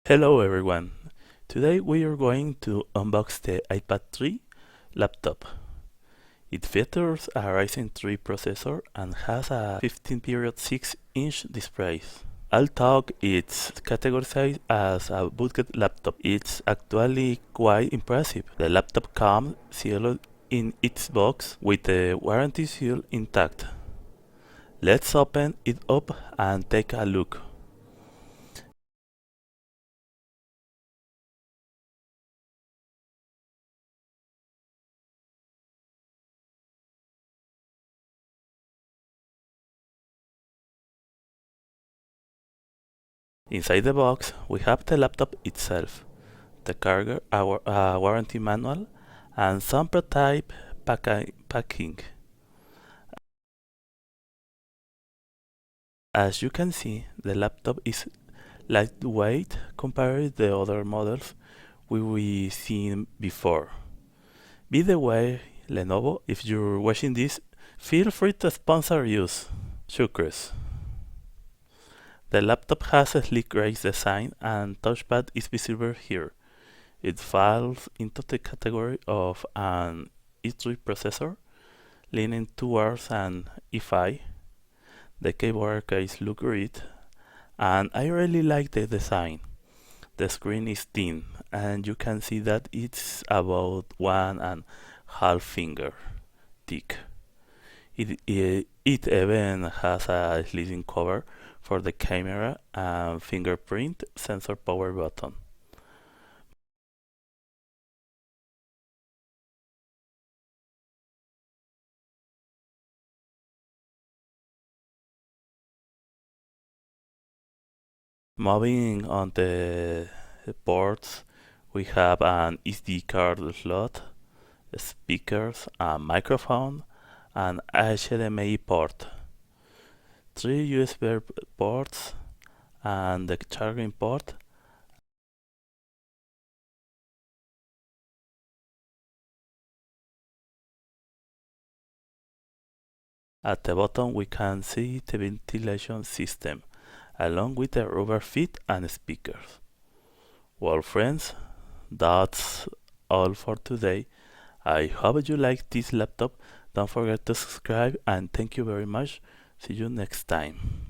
Hello everyone. Today we are going to unbox the iPad 3 laptop. It features a Ryzen 3 processor and has a 15-period 6-inch display. Although it's categorized as a budget laptop, it's actually quite impressive. The laptop comes sealed in its box with the warranty seal intact. Let's open it up and take a look. Inside the box, we have the laptop itself, the carrier, our warranty manual, and some prototype packing. As you can see, the laptop is lightweight compared to the other models we've seen before. By the way, Lenovo, if you're watching this, feel free to sponsor use. Shukers. The laptop has a sleek gray design and touchpad is visible here. It falls into the category of an E3 processor, leaning towards an E5. The keyboard case looks great, and I really like the design. The screen is thin, and you can see that it's about 1.5 finger thick. It even has a sliding cover for the camera and fingerprint sensor power button. Moving on the ports, we have an SD card slot, speakers, a microphone, and HDMI port, 3 USB ports, and the charging port. At the bottom we can see the ventilation system, along with the rubber feet and speakers. Well friends, that's all for today. I hope you like this laptop. Don't forget to subscribe and thank you very much. See you next time.